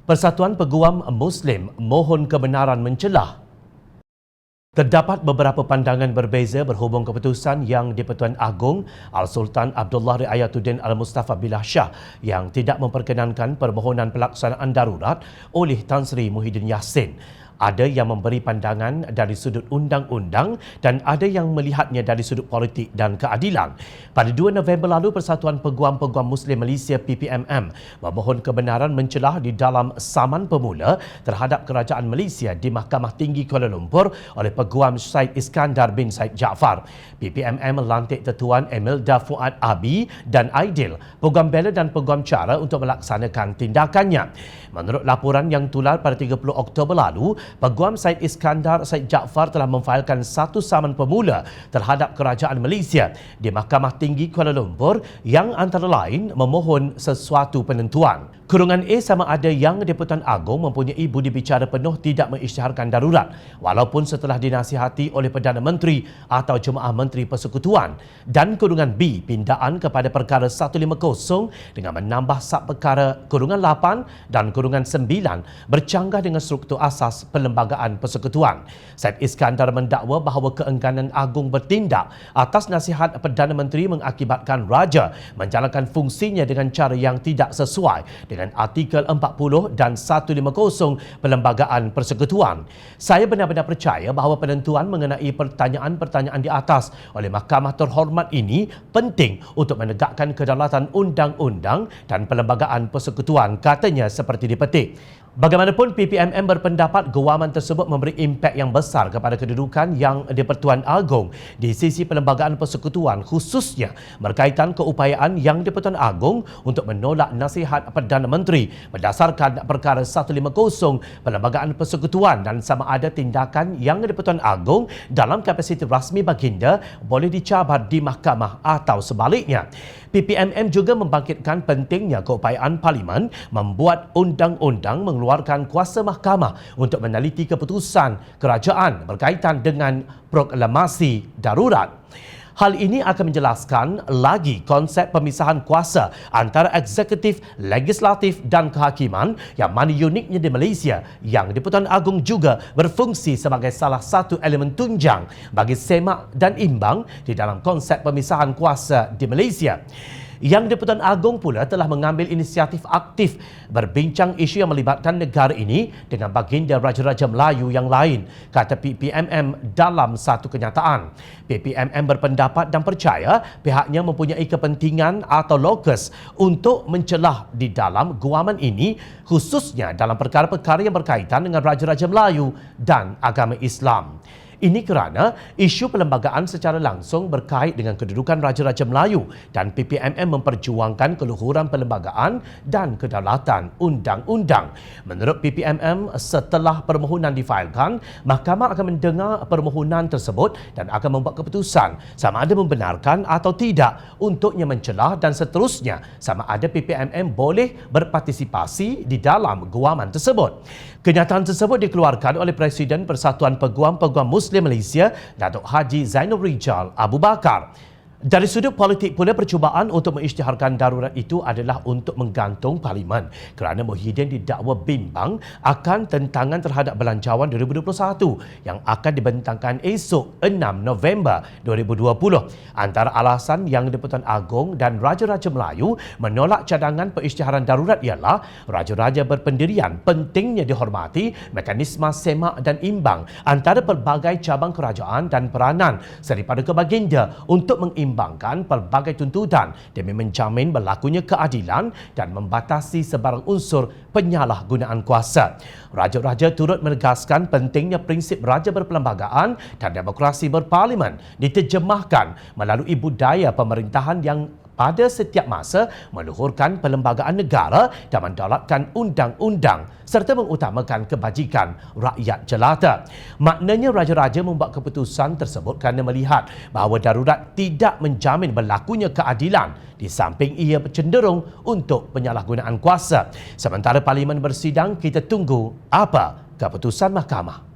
Persatuan Peguam Muslim mohon kebenaran mencelah. Terdapat beberapa pandangan berbeza berhubung keputusan yang di-Pertuan Agong Al-Sultan Abdullah Riayatuddin Al-Mustafa Billah Shah yang tidak memperkenankan permohonan pelaksanaan darurat oleh Tan Sri Muhyiddin Yassin. Ada yang memberi pandangan dari sudut undang-undang dan ada yang melihatnya dari sudut politik dan keadilan. Pada 2 November lalu, Persatuan Peguam-Peguam Muslim Malaysia PPMM memohon kebenaran mencelah di dalam saman pemula terhadap kerajaan Malaysia di Mahkamah Tinggi Kuala Lumpur oleh Peguam Syed Iskandar bin Syed Jaafar. PPMM melantik Tetuan Emilda Fuad Abi dan Aidil, Peguam Bela dan Peguam Cara untuk melaksanakan tindakannya. Menurut laporan yang tular pada 30 Oktober lalu, Peguam Syed Iskandar Syed Jaafar telah memfailkan satu saman pemula terhadap kerajaan Malaysia di Mahkamah Tinggi Kuala Lumpur yang antara lain memohon sesuatu penentuan. Kurungan A sama ada yang di-Pertuan Agong mempunyai budi bicara penuh tidak mengisytiharkan darurat walaupun setelah dinasihati oleh Perdana Menteri atau Jemaah Menteri Persekutuan, dan kurungan B pindaan kepada perkara 150 dengan menambah sub perkara kurungan 8 dan kurungan 9 bercanggah dengan struktur asas Perlembagaan Persekutuan. Syed Iskandar mendakwa bahawa keengganan Agong bertindak atas nasihat Perdana Menteri mengakibatkan Raja menjalankan fungsinya dengan cara yang tidak sesuai dengan artikel 40 dan 150 Perlembagaan Persekutuan. Saya benar-benar percaya bahawa penentuan mengenai pertanyaan-pertanyaan di atas oleh Mahkamah Terhormat ini penting untuk menegakkan kedaulatan undang-undang dan Perlembagaan Persekutuan, katanya seperti dipetik. Bagaimanapun, PPMM berpendapat guaman tersebut memberi impak yang besar kepada kedudukan yang di-Pertuan Agong di sisi Perlembagaan Persekutuan, khususnya berkaitan keupayaan yang di-Pertuan Agong untuk menolak nasihat Perdana Menteri berdasarkan perkara 150 Perlembagaan Persekutuan dan sama ada tindakan yang di-Pertuan Agong dalam kapasiti rasmi baginda boleh dicabar di mahkamah atau sebaliknya. PPMM juga membangkitkan pentingnya keupayaan Parlimen membuat undang-undang mengeluarkan kuasa mahkamah untuk meneliti keputusan kerajaan berkaitan dengan proklamasi darurat. Hal ini akan menjelaskan lagi konsep pemisahan kuasa antara eksekutif, legislatif dan kehakiman yang mana uniknya di Malaysia, yang di-Pertuan Agong juga berfungsi sebagai salah satu elemen tunjang bagi semak dan imbang di dalam konsep pemisahan kuasa di Malaysia. Yang di-Pertuan Agong pula telah mengambil inisiatif aktif berbincang isu yang melibatkan negara ini dengan baginda Raja-Raja Melayu yang lain, kata PPMM dalam satu kenyataan. PPMM berpendapat dan percaya pihaknya mempunyai kepentingan atau lokus untuk mencelah di dalam guaman ini, khususnya dalam perkara-perkara yang berkaitan dengan Raja-Raja Melayu dan agama Islam. Ini kerana isu perlembagaan secara langsung berkait dengan kedudukan Raja-Raja Melayu dan PPMM memperjuangkan keluhuran perlembagaan dan kedaulatan undang-undang. Menurut PPMM, setelah permohonan difailkan, Mahkamah akan mendengar permohonan tersebut dan akan membuat keputusan sama ada membenarkan atau tidak untuknya mencelah dan seterusnya sama ada PPMM boleh berpartisipasi di dalam guaman tersebut. Kenyataan tersebut dikeluarkan oleh Presiden Persatuan Peguam-Peguam Muslim Malaysia, Datuk Haji Zainul Rijal Abu Bakar. Dari sudut politik pula, percubaan untuk mengisytiharkan darurat itu adalah untuk menggantung Parlimen kerana Muhyiddin didakwa bimbang akan tentangan terhadap Belanjawan 2021 yang akan dibentangkan esok 6 November 2020. Antara alasan yang di-Pertuan Agong dan Raja-Raja Melayu menolak cadangan pengisytiharan darurat ialah Raja-Raja berpendirian pentingnya dihormati mekanisme semak dan imbang antara pelbagai cabang kerajaan dan peranan Seripadu Baginda untuk mengimbangkan pelbagai tuntutan demi menjamin berlakunya keadilan dan membatasi sebarang unsur penyalahgunaan kuasa. Raja-raja turut menegaskan pentingnya prinsip raja berperlembagaan dan demokrasi berparlimen diterjemahkan melalui budaya pemerintahan yang pada setiap masa meluhurkan perlembagaan negara dan mendaulatkan undang-undang serta mengutamakan kebajikan rakyat jelata. Maknanya Raja-Raja membuat keputusan tersebut kerana melihat bahawa darurat tidak menjamin berlakunya keadilan di samping ia cenderung untuk penyalahgunaan kuasa. Sementara Parlimen bersidang, kita tunggu apa keputusan mahkamah.